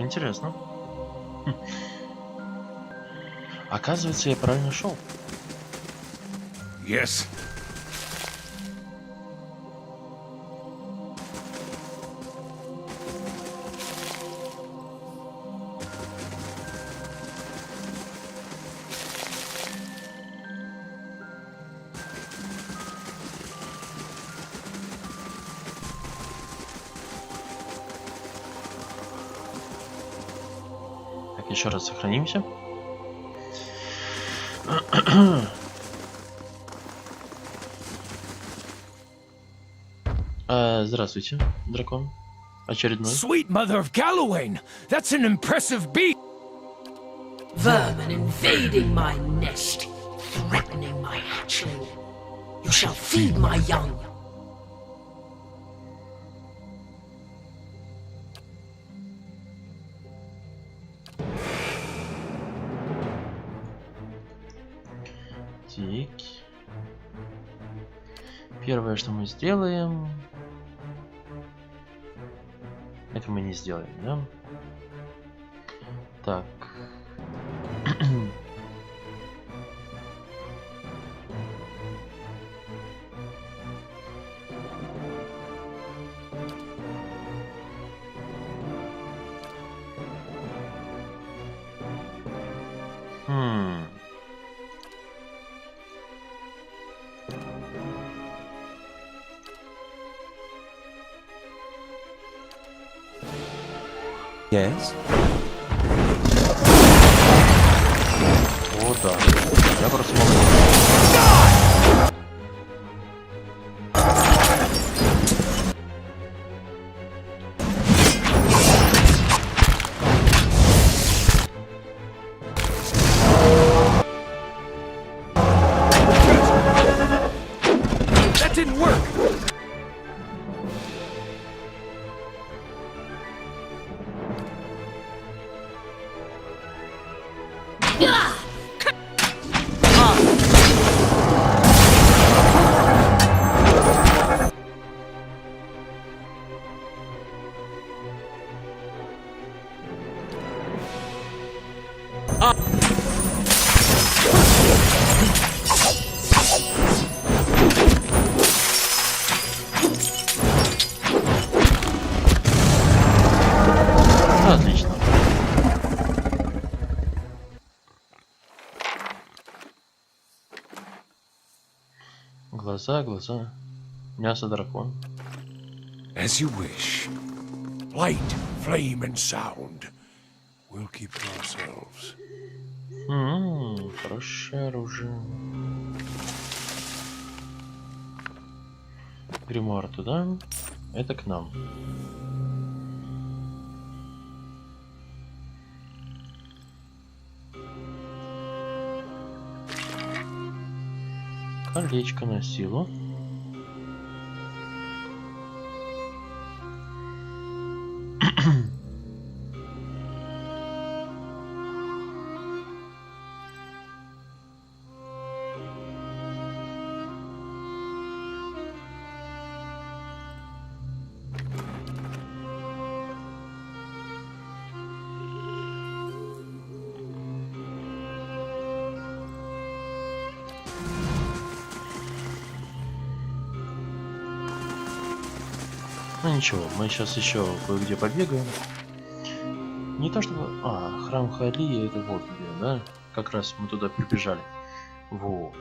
Интересно. Оказывается, я правильно шел. Yes. Так, еще раз сохранимся. Здравствуйте, дракон. Очередной. Sweet mother of Gallowayne! That's an impressive beast! Vermin invading my nest, threatening my hatchling. You shall feed my young. Так. Первое, что мы сделаем... Это мы не сделаем, да? Так. Yes? О, да. Я просто молодец. That didn't work! Отлично. Глаза, глаза. Мясо дракон. As you wish. Light, flame, and sound. We'll keep to ourselves. Хорошее оружие. Гримуар туда. Это к нам. Колечко на силу. Ну ничего, мы сейчас еще кое-где побегаем. Не то чтобы... храм Хали, это вот где, да? Как раз мы туда прибежали. Вот.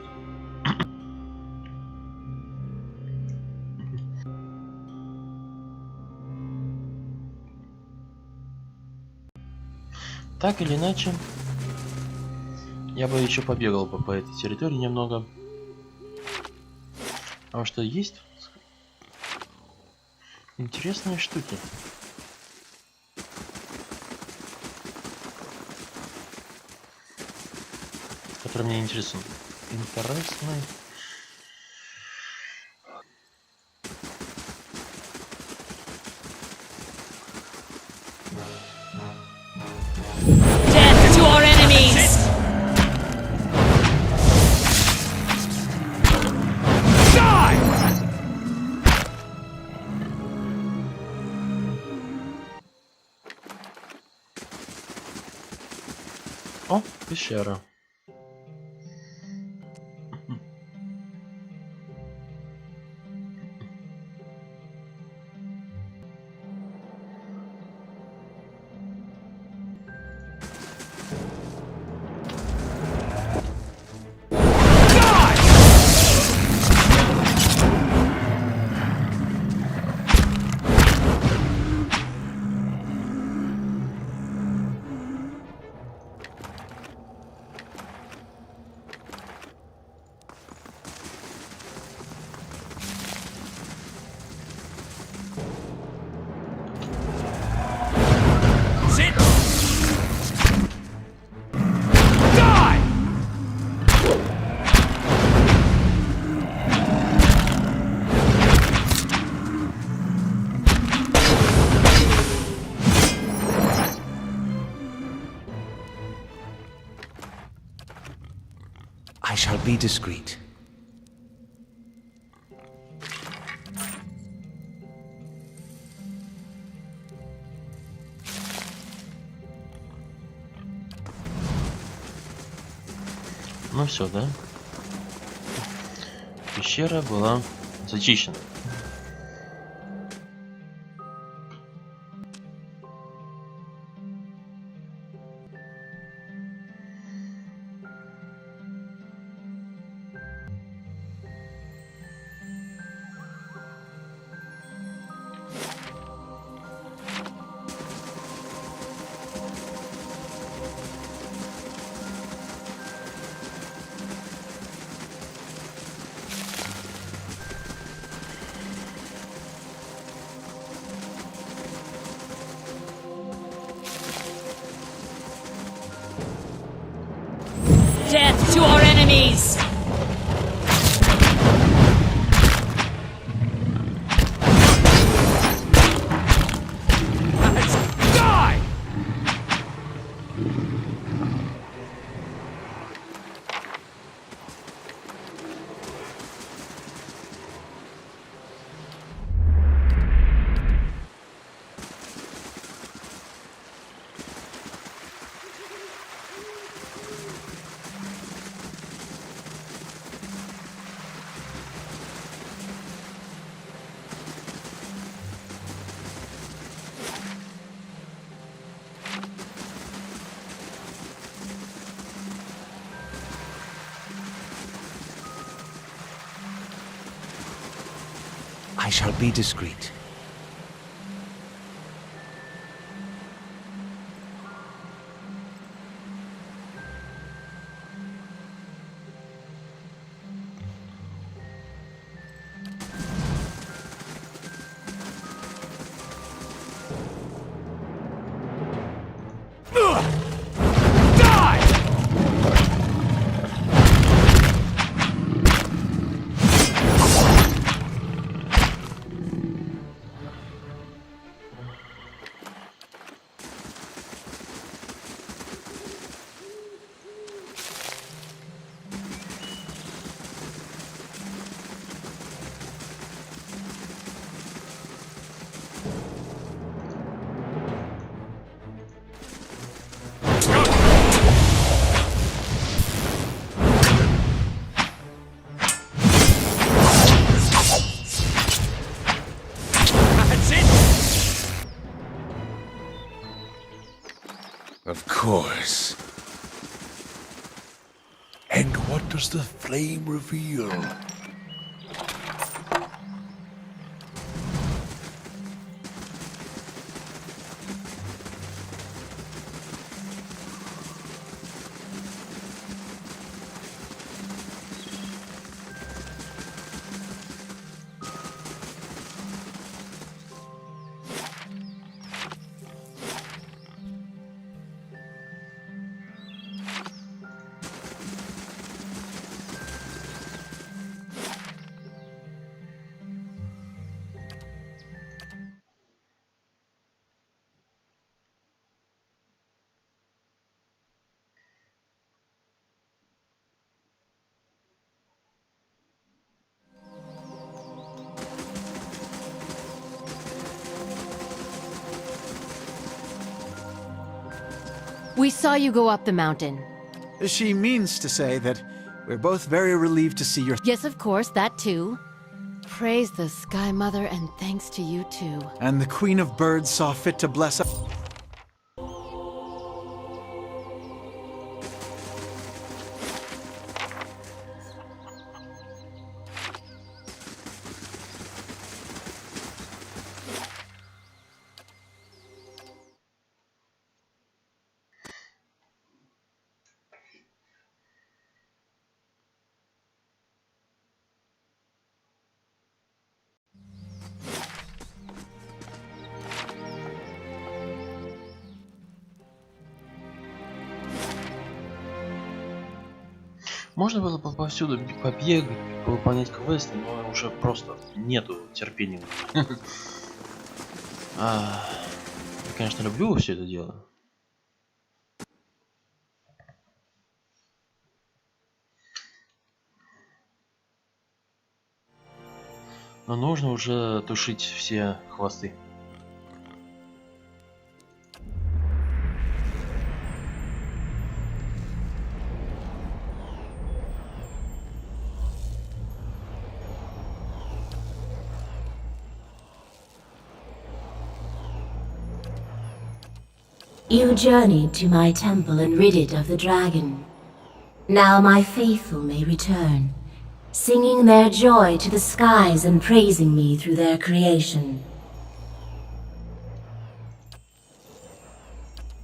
Так или иначе, я бы еще побегал по этой территории немного. Потому что есть интересные штуки. Которые мне интересны. Интересные. Death to our enemies! Пещера. I shall be discreet. Ну все, да? Пещера была зачищена. Death to our enemies! Die! I shall be discreet. Of course. And what does the flame reveal? We saw you go up the mountain. She means to say that we're both very relieved to see your... Yes, of course, that too. Praise the Sky Mother and thanks to you too. And the Queen of Birds saw fit to bless us. Можно было бы повсюду побегать, выполнять квесты, но уже просто нету терпения. Я, конечно, люблю все это дело. Но нужно уже тушить все хвосты. You journeyed to my temple and rid it of the dragon. Now my faithful may return, singing their joy to the skies and praising me through their creation.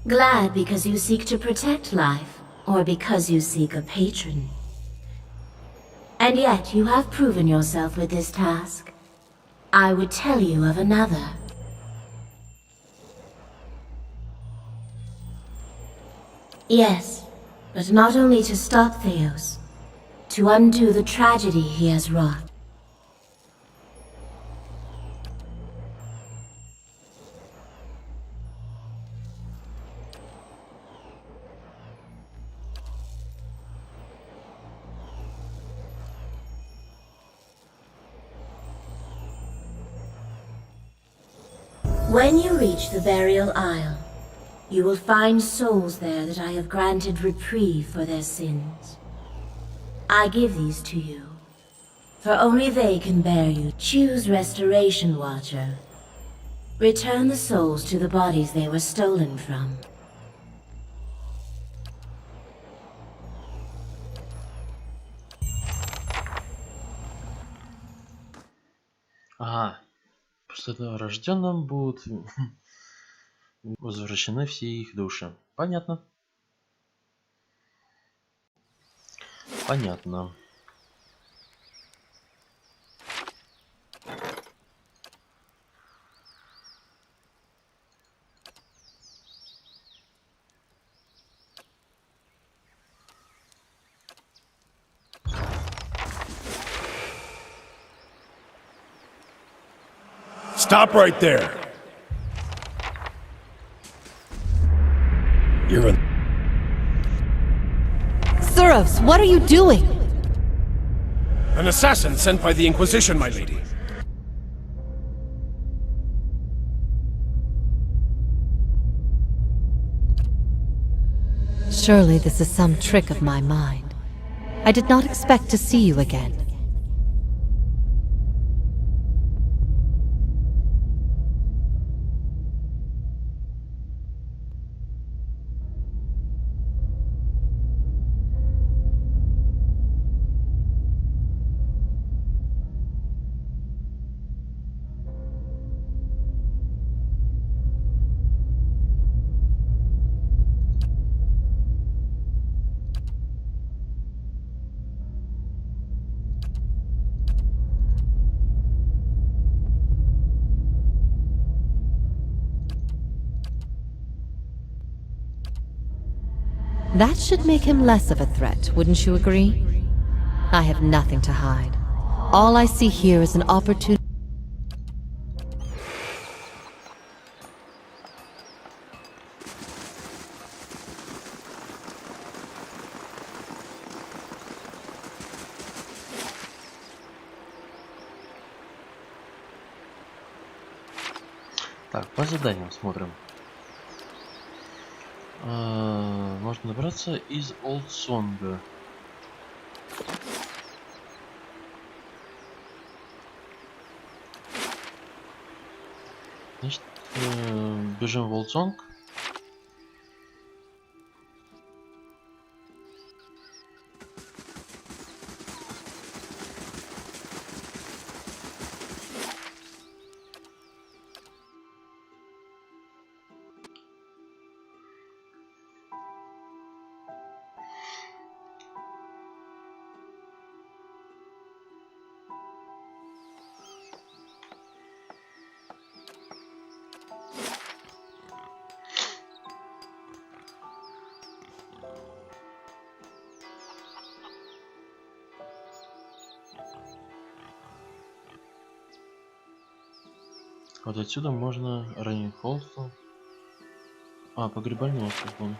Glad because you seek to protect life, or because you seek a patron. And yet you have proven yourself with this task. I would tell you of another. Yes, but not only to stop Theos, to undo the tragedy he has wrought. When you reach the burial isle, you will find souls there that I have granted reprieve for their sins. I give these to you, for only they can bear you. Choose Restoration Watcher. Return the souls to the bodies they were stolen from. Ага. После этого рожденным будут возвращены все их души. Понятно. Понятно. Stop right there. You're in. Suros, what are you doing? An assassin sent by the Inquisition, my lady. Surely this is some trick of my mind. I did not expect to see you again. That should make him less of a threat, wouldn't you agree? I have nothing to hide. All I see here is an opportunity. Так, по заданиям смотрим. Можно набраться из олдсонга. Значит, бежим в олдсонг. Вот отсюда можно ранить Холстон. Погребальный остров вон.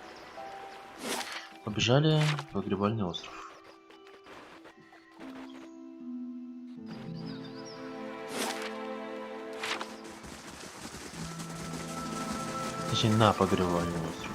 Побежали погребальный остров. Точнее, на погребальный остров.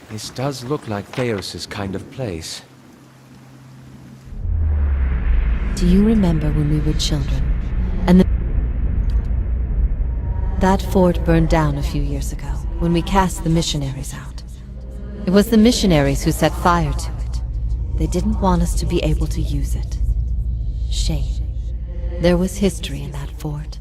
This does look like Theos's kind of place. Do you remember when we were children? And that fort burned down a few years ago, when we cast the missionaries out. It was the missionaries who set fire to it. They didn't want us to be able to use it. Shame. There was history in that fort.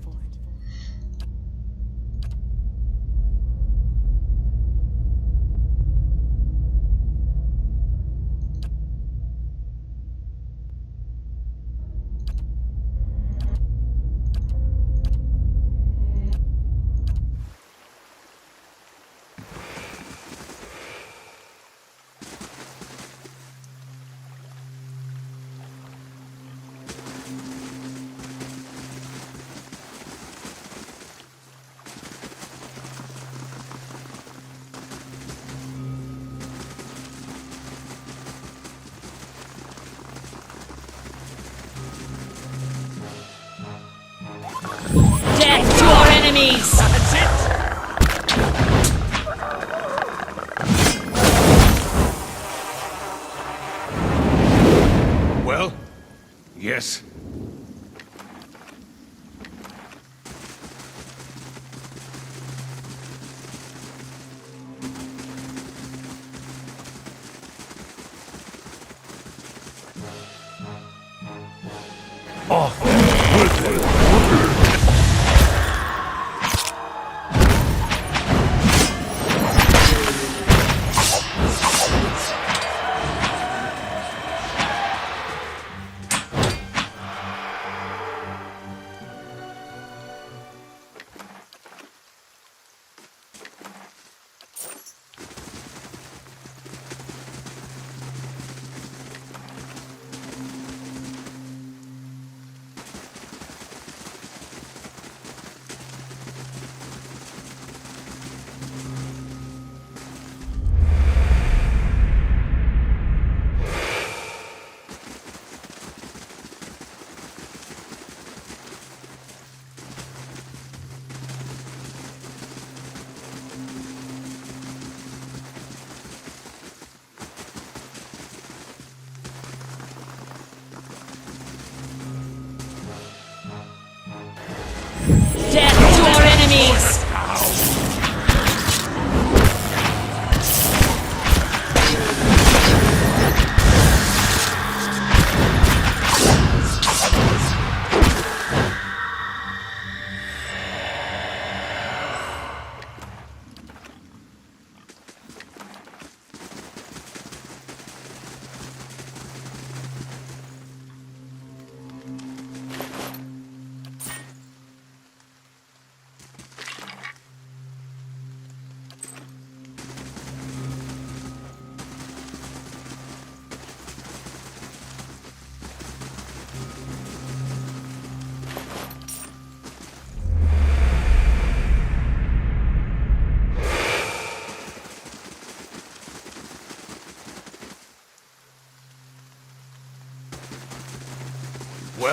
Death to our enemies! That's it! Well? Yes. Death to our enemies!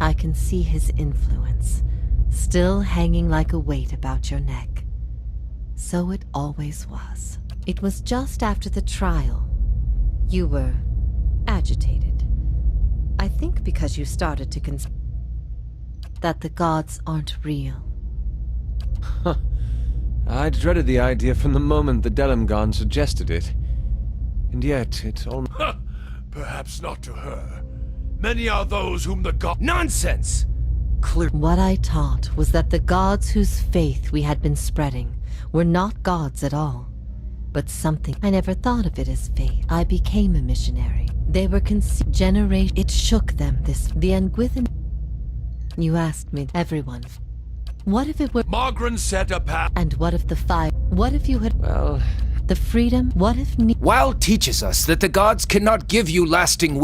I can see his influence, still hanging like a weight about your neck. So it always was. It was just after the trial. You were agitated. I think because you started to consider that the gods aren't real. I dreaded the idea from the moment the Delimgon suggested it. And yet, it's almost... Perhaps not to her. Many are those whom the god— Nonsense! What I taught was that the gods whose faith we had been spreading were not gods at all, but something. I never thought of it as faith. I became a missionary. They were generation. It shook them. The Unguithan. You asked me, everyone. What if it were? Margren set a path. And what if the fire? What if you had? Well, the freedom. What if? Wild teaches us that the gods cannot give you lasting.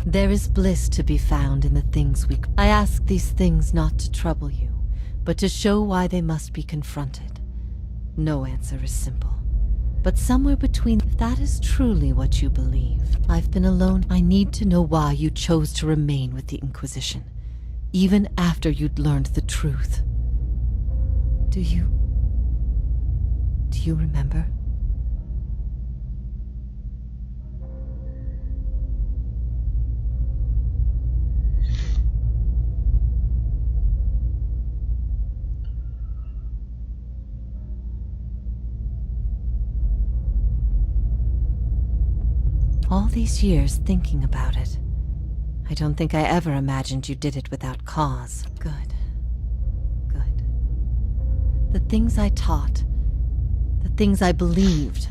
There is bliss to be found in the things we... I ask these things not to trouble you, but to show why they must be confronted. No answer is simple. But somewhere between... If that is truly what you believe, I've been alone. I need to know why you chose to remain with the Inquisition, even after you'd learned the truth. Do you remember? All these years thinking about it, I don't think I ever imagined you did it without cause. Good. Good. The things I taught, the things I believed,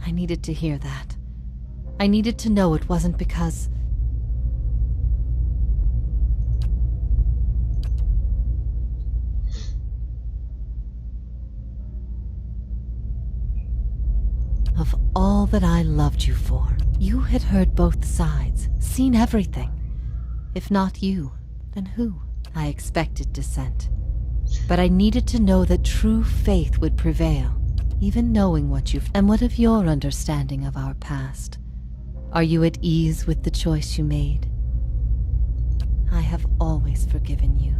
I needed to hear that. I needed to know it wasn't because... of all that I loved you for. You had heard both sides, seen everything. If not you, then who? I expected dissent. But I needed to know that true faith would prevail, even knowing what you've... And what of your understanding of our past? Are you at ease with the choice you made? I have always forgiven you.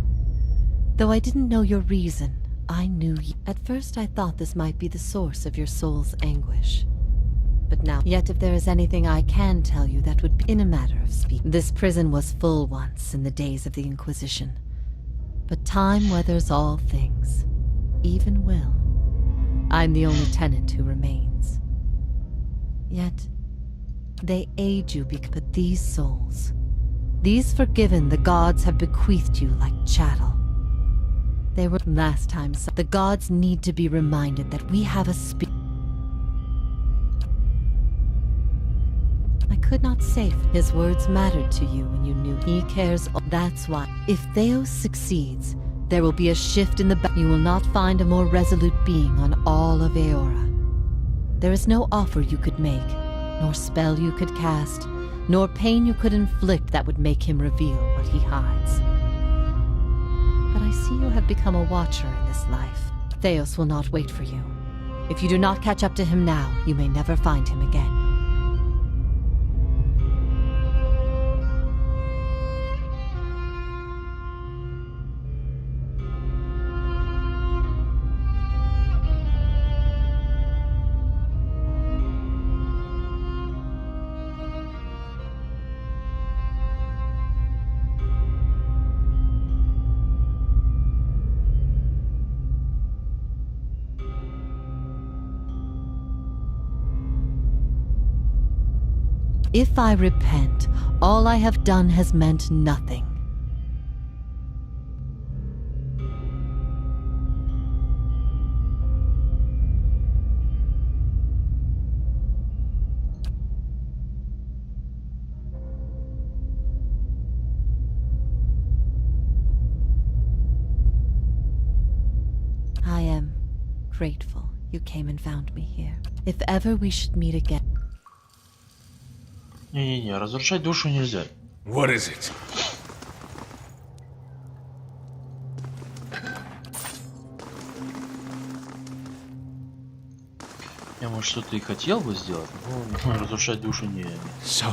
Though I didn't know your reason, I knew you. At first I thought this might be the source of your soul's anguish. But now, yet if there is anything I can tell you, that would be in a matter of speaking. This prison was full once in the days of the Inquisition. But time weathers all things, even will. I'm the only tenant who remains. Yet, they aid you but these souls, these forgiven, the gods have bequeathed you like chattel. They were last time. The gods need to be reminded that we have a I could not say his words mattered to you when you knew he cares. That's why, if Theos succeeds, there will be a shift in the You will not find a more resolute being on all of Eora. There is no offer you could make, nor spell you could cast, nor pain you could inflict that would make him reveal what he hides. But I see you have become a watcher in this life. Theos will not wait for you. If you do not catch up to him now, you may never find him again. If I repent, all I have done has meant nothing. grateful you came and found me here. If ever we should meet again... Не-не-не, разрушать душу нельзя. What is it? Я, может, что-то и хотел бы сделать, но разрушать душу не... So,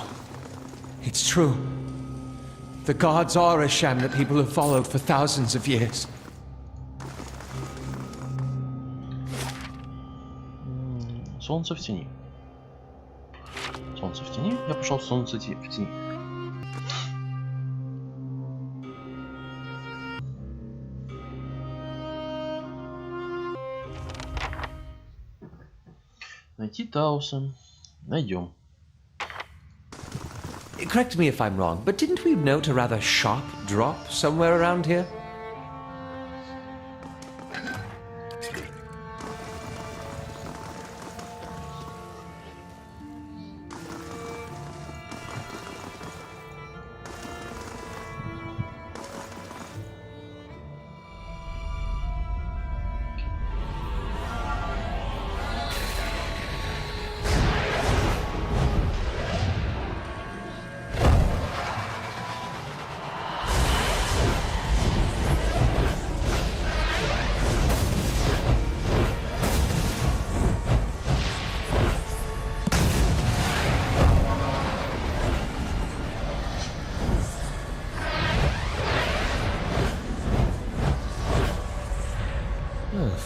it's true. The gods are a sham that people have followed for thousands of years. Солнце в тени. Солнце в тени. Я пошел в солнце в тени. Найти Тауса. Найдем. Correct me if I'm wrong, but didn't we note a rather sharp drop somewhere around here?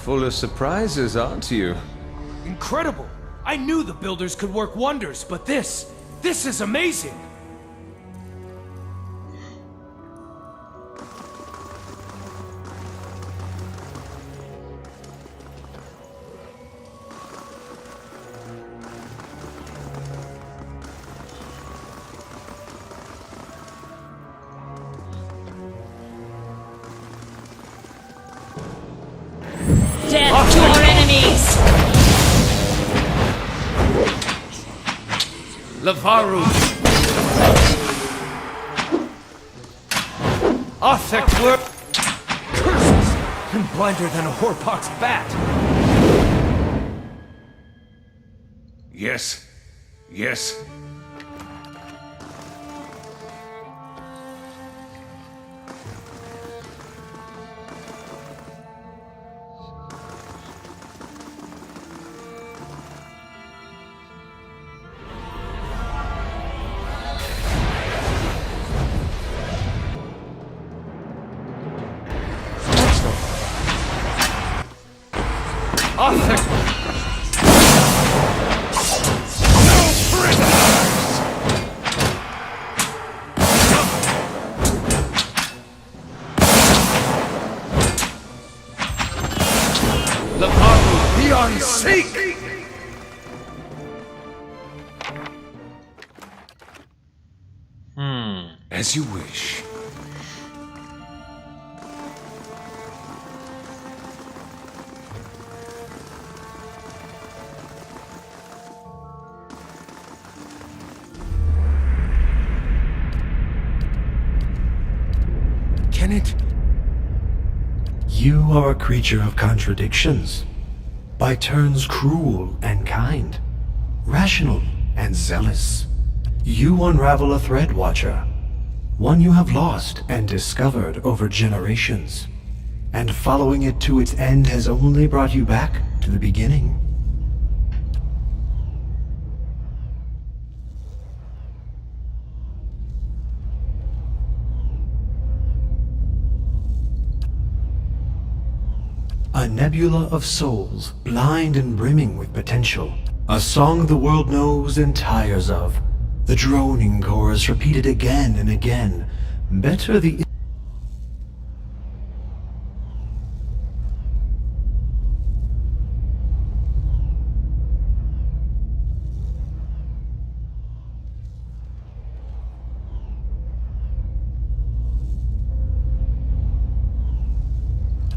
Full of surprises, aren't you? Incredible! I knew the builders could work wonders, but this is amazing! Death to our enemies! Lavaru! Othek were curses and blinder than a whorepox bat. Yes. Yes. Othek! Lavaru, be on seek! As you wish. Can it? You are a creature of contradictions. By turns cruel and kind, rational and zealous. You unravel a thread, Watcher. One you have lost and discovered over generations. And following it to its end has only brought you back to the beginning. A nebula of souls, blind and brimming with potential. A song the world knows and tires of. The droning chorus repeated again and again. Better the...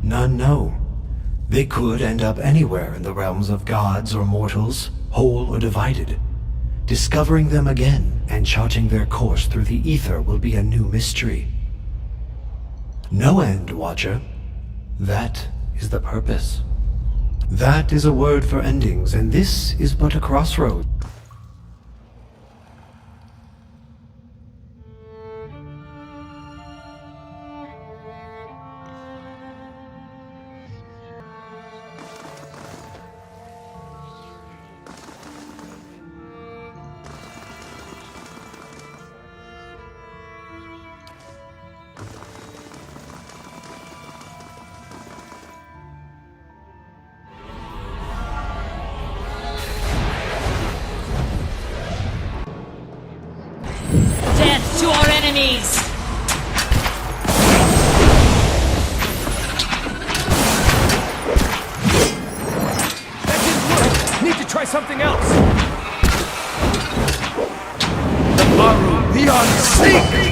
None know. They could end up anywhere in the realms of gods or mortals, whole or divided. Discovering them again and charting their course through the ether will be a new mystery. No end, Watcher. That is the purpose. That is a word for endings, and this is but a crossroad. Death to our enemies! That didn't work! Need to try something else! The Maru Leon Sneak!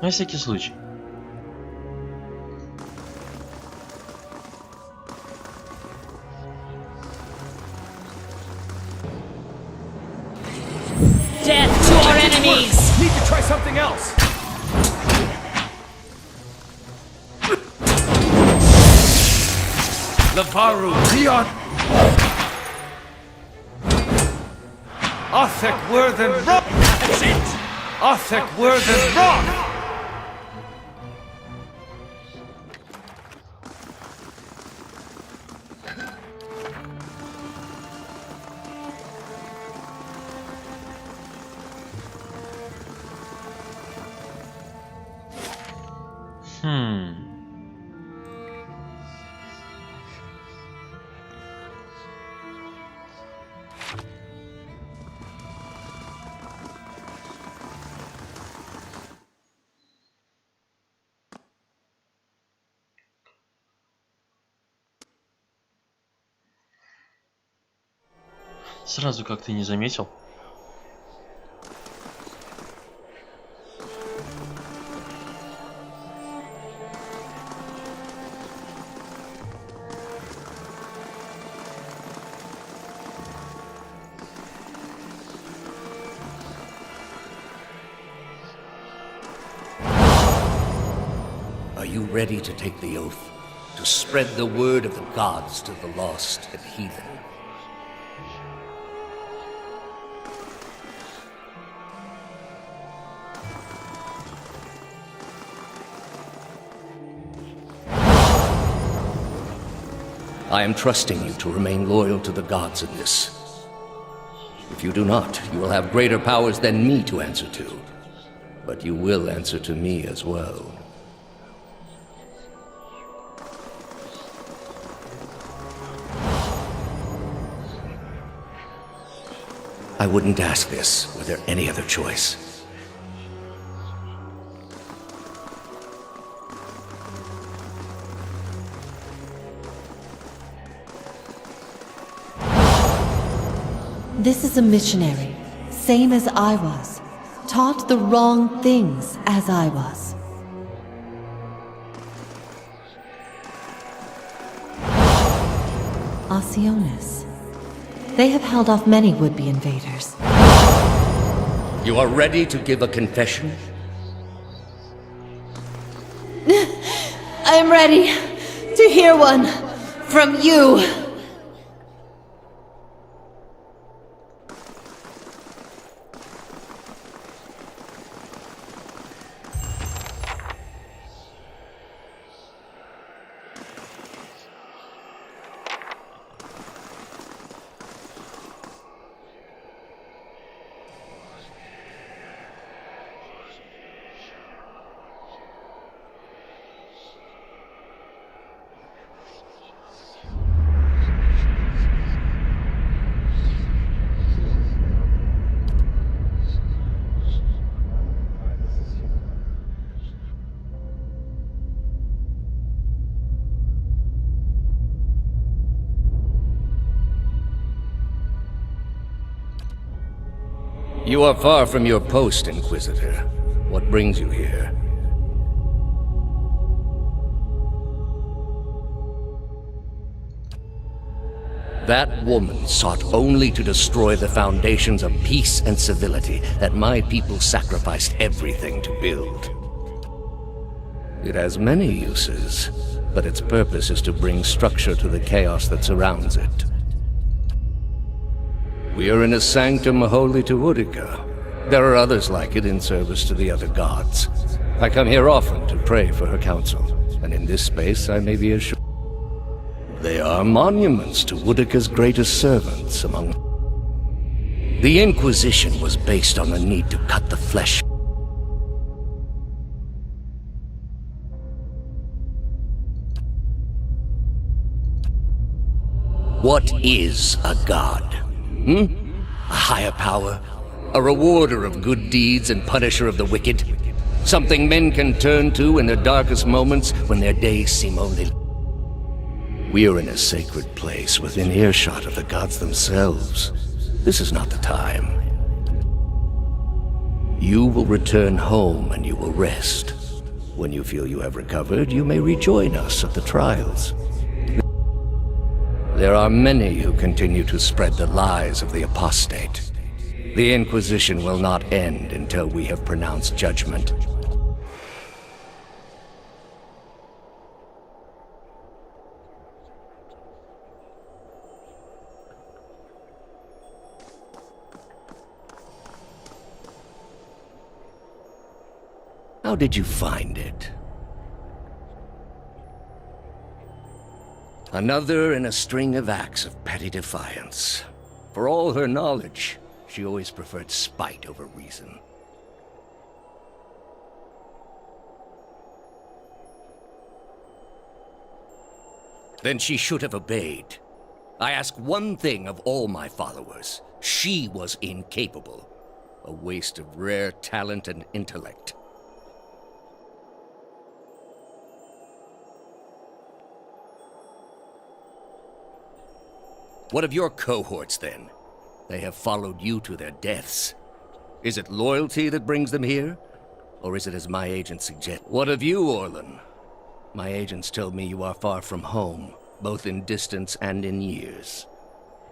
На всякий случай. Death to our enemies! Need to try something else! Lavaru Leon! Othek Worthen Rock! That's it! Othek Worthen Rock! Сразу как ты не заметил. Are you ready to take the oath? To spread the word of the gods to the lost and heathen? I am trusting you to remain loyal to the gods in this. If you do not, you will have greater powers than me to answer to. But you will answer to me as well. I wouldn't ask this were there any other choice. This is a missionary, same as I was, taught the wrong things as I was. Oceanus. They have held off many would-be invaders. You are ready to give a confession? I am ready to hear one from you. You are far from your post, Inquisitor. What brings you here? That woman sought only to destroy the foundations of peace and civility that my people sacrificed everything to build. It has many uses, but its purpose is to bring structure to the chaos that surrounds it. We are in a sanctum holy to Utica. There are others like it in service to the other gods. I come here often to pray for her counsel, and in this space I may be assured. They are monuments to Utica's greatest servants among... The Inquisition was based on the need to cut the flesh. What is a god? A higher power? A rewarder of good deeds and punisher of the wicked? Something men can turn to in their darkest moments when their days seem only... We are in a sacred place within earshot of the gods themselves. This is not the time. You will return home and you will rest. When you feel you have recovered, you may rejoin us at the trials. There are many who continue to spread the lies of the apostate. The Inquisition will not end until we have pronounced judgment. How did you find it? Another in a string of acts of petty defiance. For all her knowledge, she always preferred spite over reason. Then she should have obeyed. I ask one thing of all my followers. She was incapable. A waste of rare talent and intellect. What of your cohorts, then? They have followed you to their deaths. Is it loyalty that brings them here? Or is it as my agents suggest? What of you, Orlan? My agents tell me you are far from home, both in distance and in years.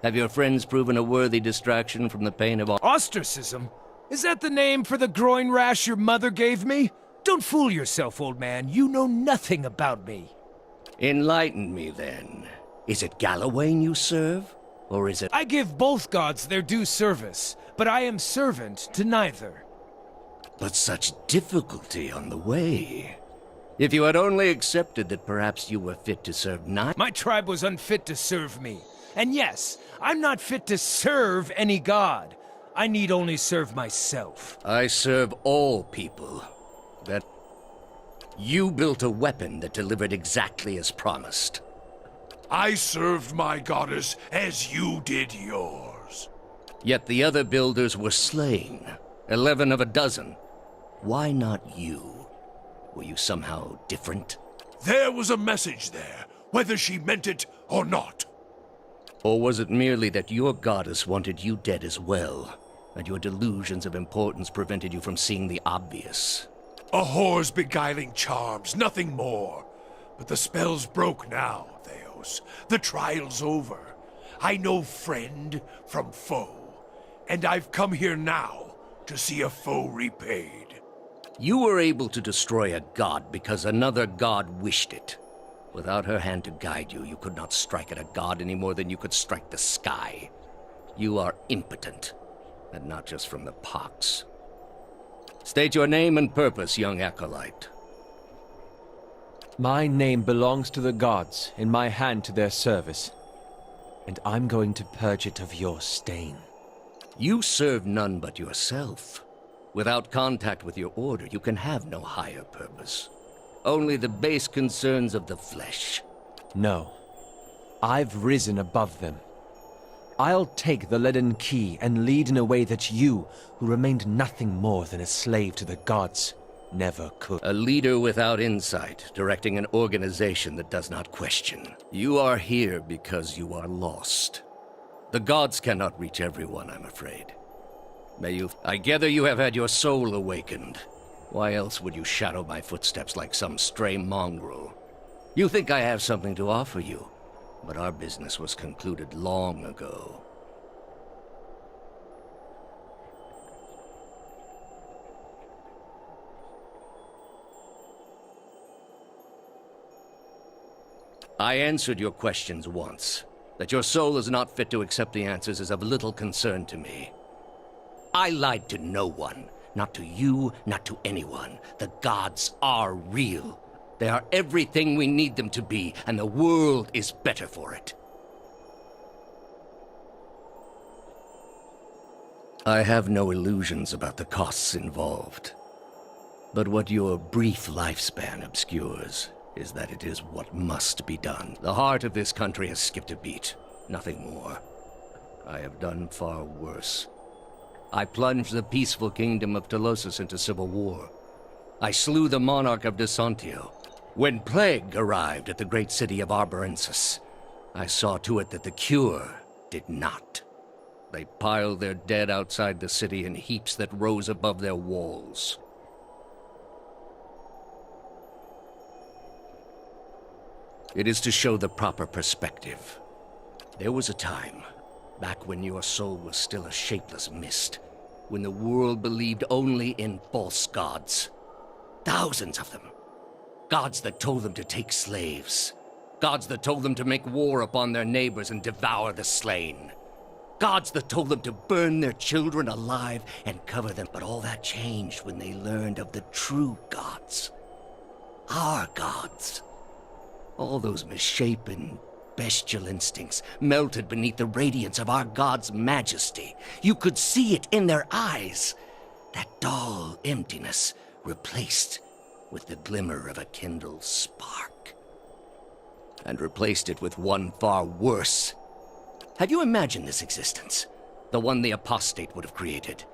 Have your friends proven a worthy distraction from the pain of... Ostracism? Is that the name for the groin rash your mother gave me? Don't fool yourself, old man. You know nothing about me. Enlighten me, then. Is it Gallowayne you serve? Or is it... I give both gods their due service, but I am servant to neither. But such difficulty on the way. If you had only accepted that perhaps you were fit to serve neither... My tribe was unfit to serve me. And yes, I'm not fit to serve any god. I need only serve myself. I serve all people. That... You built a weapon that delivered exactly as promised. I served my goddess as you did yours. Yet the other builders were slain. 11 of a dozen. Why not you? Were you somehow different? There was a message there, whether she meant it or not. Or was it merely that your goddess wanted you dead as well, and your delusions of importance prevented you from seeing the obvious? A whore's beguiling charms, nothing more. But the spell's broke now, Theo. house. The trial's over. I know friend from foe. And I've come here now to see a foe repaid. You were able to destroy a god because another god wished it. Without her hand to guide you, you could not strike at a god any more than you could strike the sky. You are impotent, and not just from the pox. State your name and purpose, young acolyte. My name belongs to the gods, in my hand to their service. And I'm going to purge it of your stain. You serve none but yourself. Without contact with your order, you can have no higher purpose. Only the base concerns of the flesh. No. I've risen above them. I'll take the leaden key and lead in a way that you, who remained nothing more than a slave to the gods, never could. A leader without insight, directing an organization that does not question. You are here because you are lost. The gods cannot reach everyone, I'm afraid. I gather you have had your soul awakened. Why else would you shadow my footsteps like some stray mongrel? You think I have something to offer you, but our business was concluded long ago. I answered your questions once. That your soul is not fit to accept the answers is of little concern to me. I lied to no one. Not to you, not to anyone. The gods are real. They are everything we need them to be, and the world is better for it. I have no illusions about the costs involved. But what your brief lifespan obscures is that it is what must be done. The heart of this country has skipped a beat, nothing more. I have done far worse. I plunged the peaceful kingdom of Telosus into civil war. I slew the monarch of Desantio. When plague arrived at the great city of Arborensis, I saw to it that the cure did not. They piled their dead outside the city in heaps that rose above their walls. It is to show the proper perspective. There was a time, back when your soul was still a shapeless mist, when the world believed only in false gods. Thousands of them. Gods that told them to take slaves. Gods that told them to make war upon their neighbors and devour the slain. Gods that told them to burn their children alive and cover them. But all that changed when they learned of the true gods. Our gods. All those misshapen, bestial instincts melted beneath the radiance of our God's majesty. You could see it in their eyes. That dull emptiness replaced with the glimmer of a kindled spark. And replaced it with one far worse. Have you imagined this existence? The one the apostate would have created.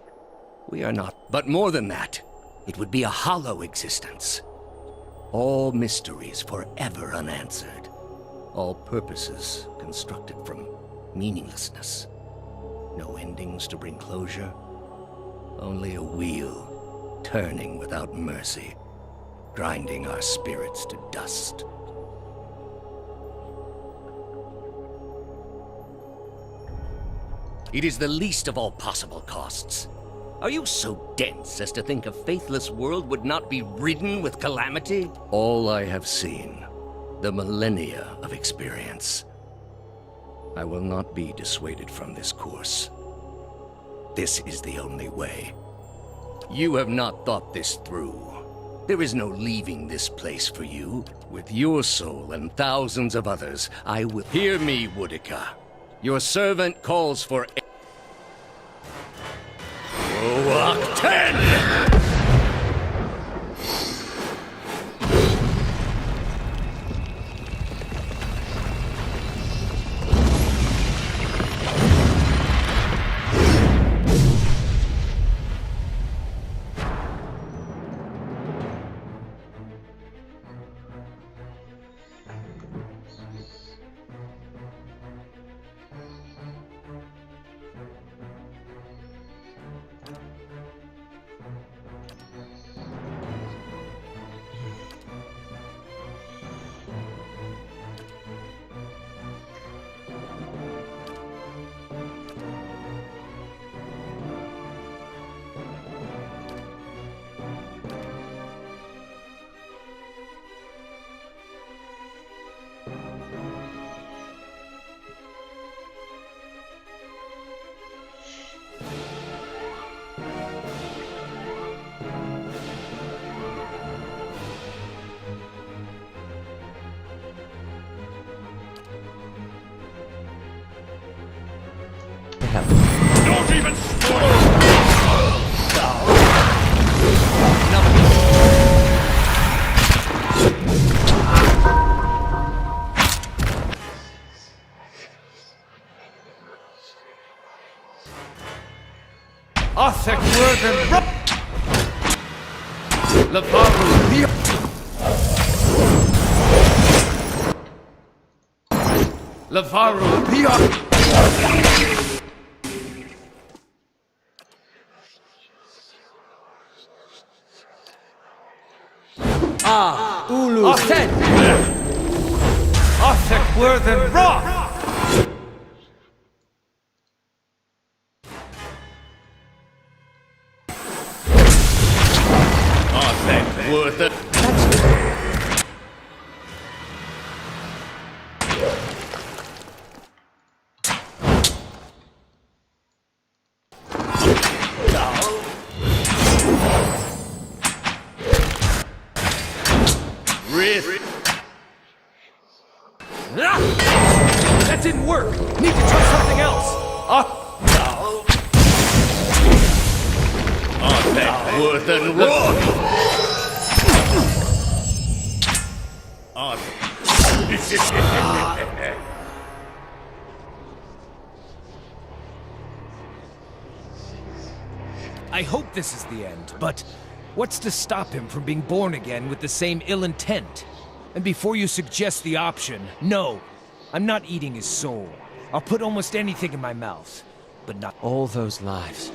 We are not. But more than that, it would be a hollow existence. All mysteries forever unanswered. All purposes constructed from meaninglessness. No endings to bring closure. Only a wheel, turning without mercy, grinding our spirits to dust. It is the least of all possible costs. Are you so dense as to think a faithless world would not be ridden with calamity? All I have seen, the millennia of experience. I will not be dissuaded from this course. This is the only way. You have not thought this through. There is no leaving this place for you. With your soul and thousands of others, I will... Hear me, Woodica. Your servant calls for... Octen! help. Don't even Arthek Worthen Rup! Lavaru Leo! Lavaru Leo! Ulu Arthek! Arthek Worthen Rock! worth it. That didn't work! Need to try something else! Worth it. Rock! I hope this is the end, but what's to stop him from being born again with the same ill intent? And before you suggest the option, no, I'm not eating his soul. I'll put almost anything in my mouth, but not all those lives.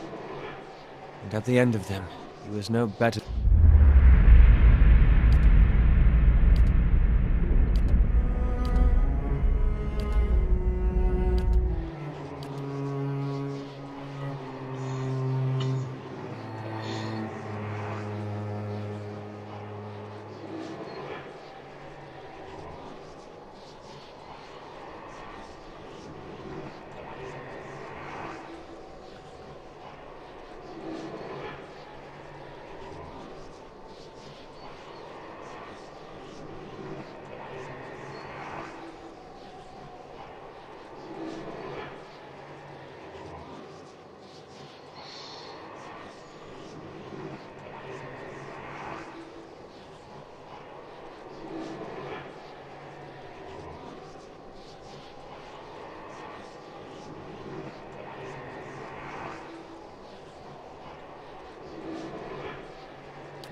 And at the end of them, he was no better.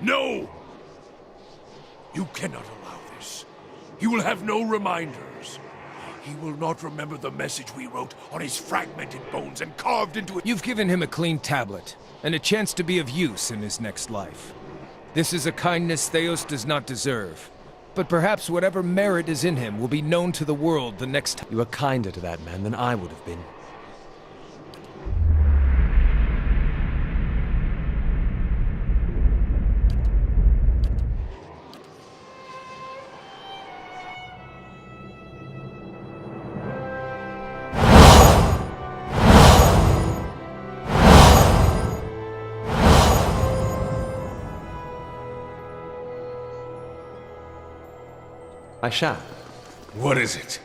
No! You cannot allow this. He will have no reminders. He will not remember the message we wrote on his fragmented bones and carved into it. You've given him a clean tablet, and a chance to be of use in his next life. This is a kindness Theos does not deserve. But perhaps whatever merit is in him will be known to the world the next time. You were kinder to that man than I would have been. I shall. What is it?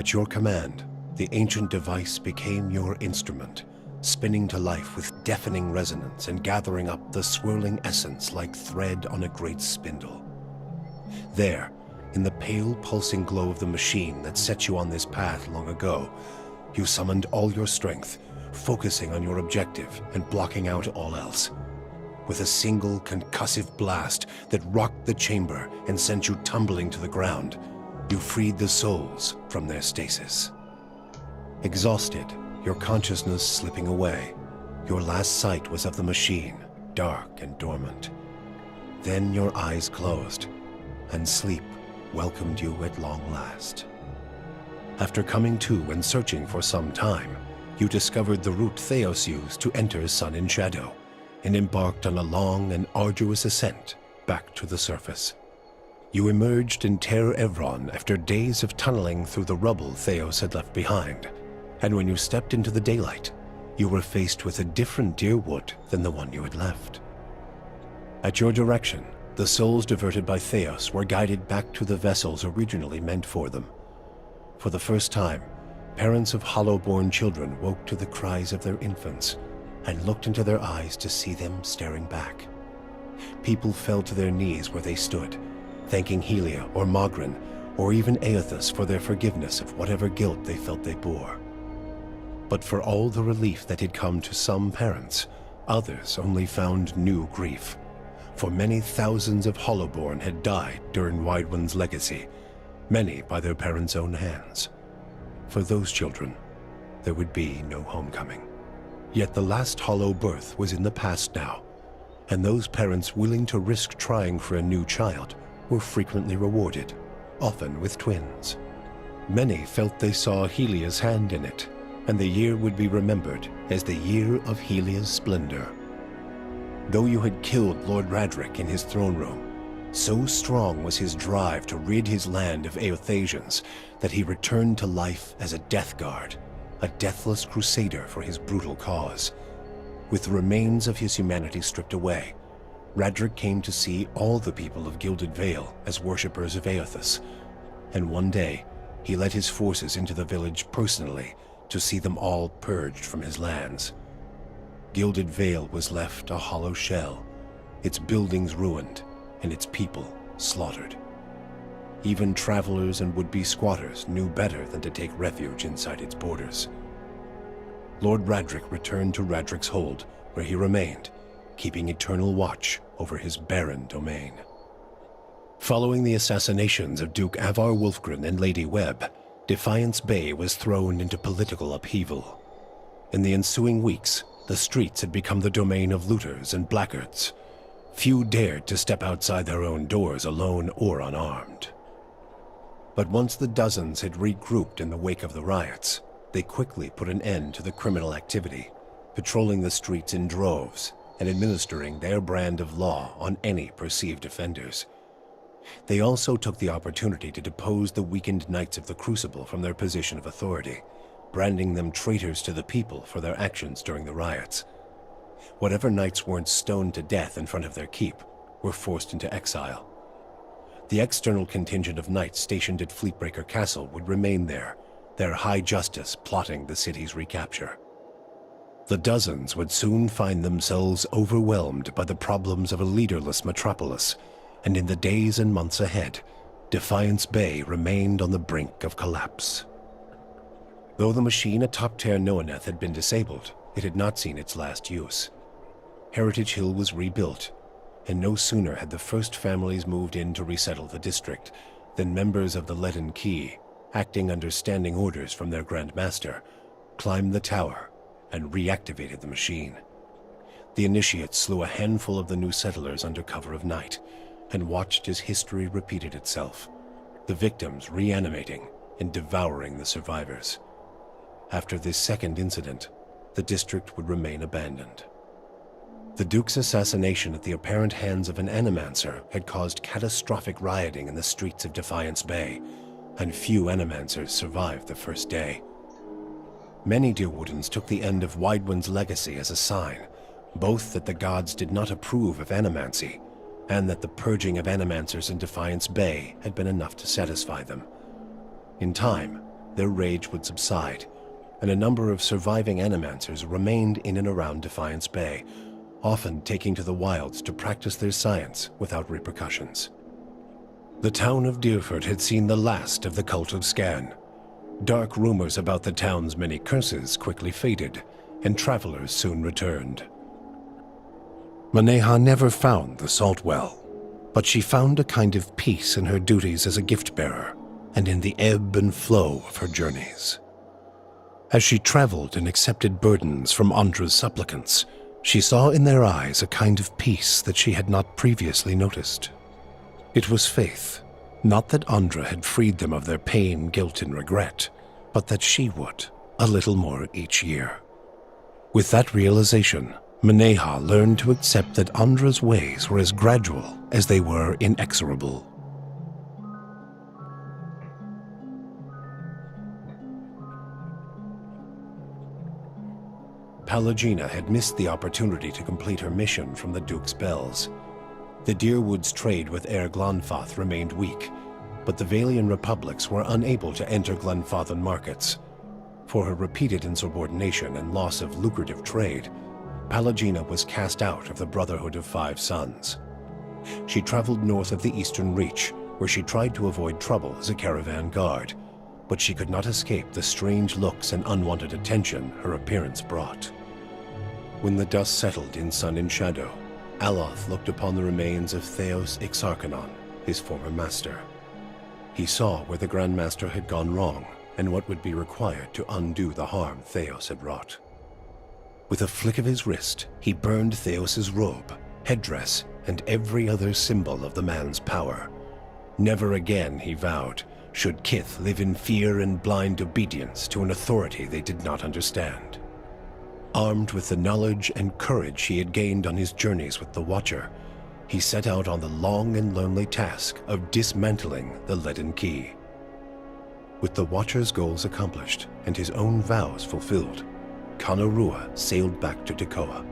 At your command, the ancient device became your instrument, spinning to life with deafening resonance and gathering up the swirling essence like thread on a great spindle. There, in the pale, pulsing glow of the machine that set you on this path long ago, you summoned all your strength, focusing on your objective and blocking out all else. With a single concussive blast that rocked the chamber and sent you tumbling to the ground, you freed the souls from their stasis. Exhausted, your consciousness slipping away, your last sight was of the machine, dark and dormant. Then your eyes closed, and sleep welcomed you at long last. After coming to and searching for some time, you discovered the route Theos used to enter Sun in Shadow, and embarked on a long and arduous ascent back to the surface. You emerged in Ter Evron after days of tunneling through the rubble Theos had left behind, and when you stepped into the daylight, you were faced with a different Deerwood than the one you had left. At your direction, the souls diverted by Theos were guided back to the vessels originally meant for them. For the first time, parents of hollow-born children woke to the cries of their infants and looked into their eyes to see them staring back. People fell to their knees where they stood, thanking Helia or Mogren or even Aethys for their forgiveness of whatever guilt they felt they bore. But for all the relief that had come to some parents, others only found new grief. For many thousands of Hollowborn had died during Wideone's legacy, many by their parents' own hands. For those children, there would be no homecoming. Yet the last Hollow birth was in the past now, and those parents willing to risk trying for a new child were frequently rewarded, often with twins. Many felt they saw Helia's hand in it, and the year would be remembered as the year of Helia's splendor. Though you had killed Lord Radric in his throne room, so strong was his drive to rid his land of Eothasians that he returned to life as a death guard, a deathless crusader for his brutal cause. With the remains of his humanity stripped away, Radric came to see all the people of Gilded Vale as worshippers of Aethys, and one day he led his forces into the village personally to see them all purged from his lands. Gilded Vale was left a hollow shell, its buildings ruined, and its people slaughtered. Even travelers and would-be squatters knew better than to take refuge inside its borders. Lord Radric returned to Radric's Hold, where he remained, keeping eternal watch over his barren domain. Following the assassinations of Duke Avar Wolfgren and Lady Webb, Defiance Bay was thrown into political upheaval. In the ensuing weeks, the streets had become the domain of looters and blackguards. Few dared to step outside their own doors alone or unarmed. But once the dozens had regrouped in the wake of the riots, they quickly put an end to the criminal activity, patrolling the streets in droves and administering their brand of law on any perceived offenders. They also took the opportunity to depose the weakened Knights of the Crucible from their position of authority, branding them traitors to the people for their actions during the riots. Whatever knights weren't stoned to death in front of their keep were forced into exile. The external contingent of knights stationed at Fleetbreaker Castle would remain there, their high justice plotting the city's recapture. The dozens would soon find themselves overwhelmed by the problems of a leaderless metropolis, and in the days and months ahead, Defiance Bay remained on the brink of collapse. Though the machine atop Ter Noaneth had been disabled, it had not seen its last use. Heritage Hill was rebuilt, and no sooner had the first families moved in to resettle the district than members of the Leaden Key, acting under standing orders from their Grand Master, climbed the tower and reactivated the machine. The initiates slew a handful of the new settlers under cover of night, and watched as history repeated itself, the victims reanimating and devouring the survivors. After this second incident, the district would remain abandoned. The Duke's assassination at the apparent hands of an Animancer had caused catastrophic rioting in the streets of Defiance Bay, and few Animancers survived the first day. Many Deerwoodens took the end of Wideone's legacy as a sign, both that the gods did not approve of Animancy, and that the purging of Animancers in Defiance Bay had been enough to satisfy them. In time, their rage would subside, and a number of surviving Animancers remained in and around Defiance Bay, often taking to the wilds to practice their science without repercussions. The town of Deerford had seen the last of the cult of Scan. Dark rumors about the town's many curses quickly faded, and travelers soon returned. Maneha never found the salt well, but she found a kind of peace in her duties as a gift-bearer, and in the ebb and flow of her journeys. As she traveled and accepted burdens from Andra's supplicants, she saw in their eyes a kind of peace that she had not previously noticed. It was faith, not that Andra had freed them of their pain, guilt, and regret, but that she would, a little more each year. With that realization, Maneha learned to accept that Andra's ways were as gradual as they were inexorable. Pallegina had missed the opportunity to complete her mission from the Duke's Bells. The Deerwood's trade with Air Glanfath remained weak, but the Valian republics were unable to enter Glenfathan markets. For her repeated insubordination and loss of lucrative trade, Pallegina was cast out of the Brotherhood of Five Suns. She traveled north of the Eastern Reach, where she tried to avoid trouble as a caravan guard, but she could not escape the strange looks and unwanted attention her appearance brought. When the dust settled in Sun and Shadow, Aloth looked upon the remains of Theos Exarchanon, his former master. He saw where the Grandmaster had gone wrong and what would be required to undo the harm Theos had wrought. With a flick of his wrist, he burned Theos's robe, headdress, and every other symbol of the man's power. Never again, he vowed, should Kith live in fear and blind obedience to an authority they did not understand. Armed with the knowledge and courage he had gained on his journeys with the Watcher, he set out on the long and lonely task of dismantling the Leaden Key. With the Watcher's goals accomplished and his own vows fulfilled, Kanarua sailed back to Tekoa.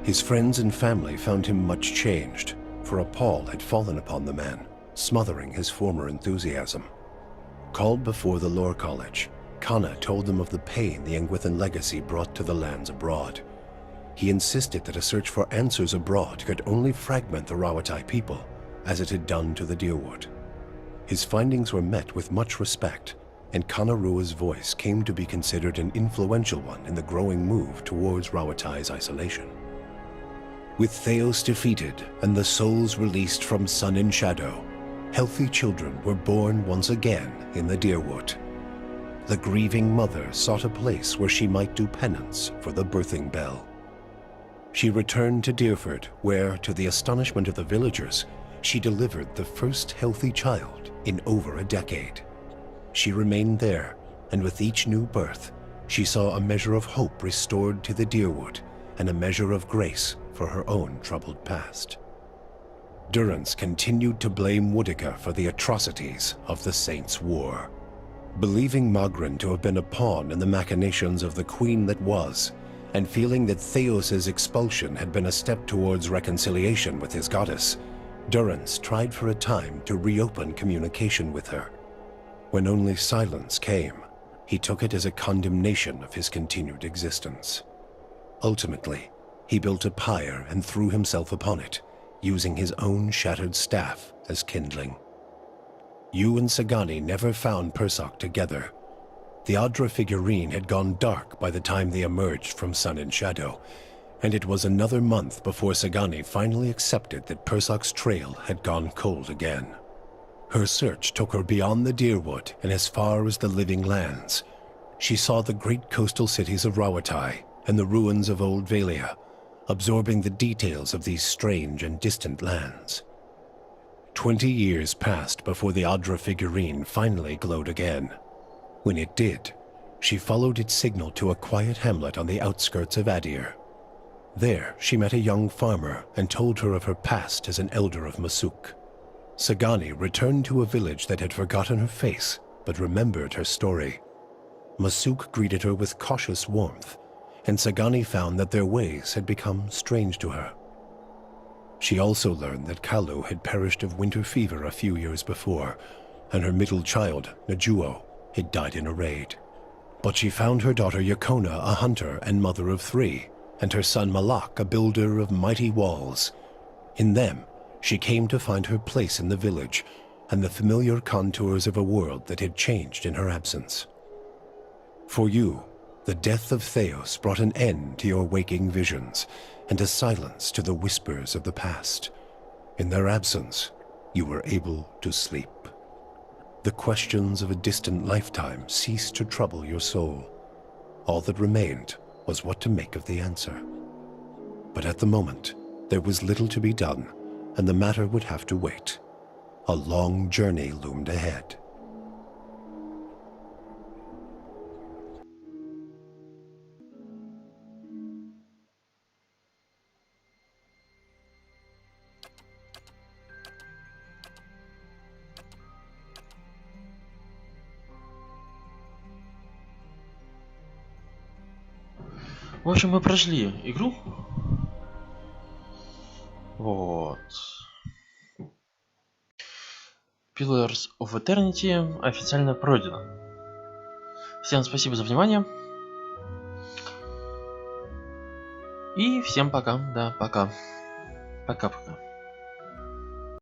His friends and family found him much changed, for a pall had fallen upon the man, smothering his former enthusiasm. Called before the Lore College, Kana told them of the pain the Engwithan legacy brought to the lands abroad. He insisted that a search for answers abroad could only fragment the Rawatai people, as it had done to the Deerwood. His findings were met with much respect, and Kanarua's voice came to be considered an influential one in the growing move towards Rawatai's isolation. With Theos defeated and the souls released from Sun and Shadow, healthy children were born once again in the Deerwood. The grieving mother sought a place where she might do penance for the birthing bell. She returned to Deerford, where, to the astonishment of the villagers, she delivered the first healthy child in over a decade. She remained there, and with each new birth, she saw a measure of hope restored to the Deerwood and a measure of grace for her own troubled past. Durrance continued to blame Woodica for the atrocities of the Saints' War. Believing Magrin to have been a pawn in the machinations of the Queen that was, and feeling that Theos's expulsion had been a step towards reconciliation with his goddess, Durrance tried for a time to reopen communication with her. When only silence came, he took it as a condemnation of his continued existence. Ultimately, he built a pyre and threw himself upon it, using his own shattered staff as kindling. You and Sagani never found Persok together. The Adra figurine had gone dark by the time they emerged from Sun and Shadow, and it was another month before Sagani finally accepted that Persok's trail had gone cold again. Her search took her beyond the Deerwood and as far as the Living Lands. She saw the great coastal cities of Rawatai and the ruins of Old Valia, absorbing the details of these strange and distant lands. 20 years passed before the Adra figurine finally glowed again. When it did, she followed its signal to a quiet hamlet on the outskirts of Adir. There, she met a young farmer and told her of her past as an elder of Masuk. Sagani returned to a village that had forgotten her face, but remembered her story. Masuk greeted her with cautious warmth, and Sagani found that their ways had become strange to her. She also learned that Kalu had perished of winter fever a few years before, and her middle child, Najuo, had died in a raid. But she found her daughter Yakona a hunter and mother of 3, and her son Malak a builder of mighty walls. In them, she came to find her place in the village, and the familiar contours of a world that had changed in her absence. For you, the death of Theos brought an end to your waking visions, and a silence to the whispers of the past. In their absence, you were able to sleep. The questions of a distant lifetime ceased to trouble your soul. All that remained was what to make of the answer. But at the moment, there was little to be done, and the matter would have to wait. A long journey loomed ahead. В общем, мы прошли игру. Вот. Pillars of Eternity официально пройдено. Всем спасибо за внимание. И всем пока. Да, пока. Пока-пока.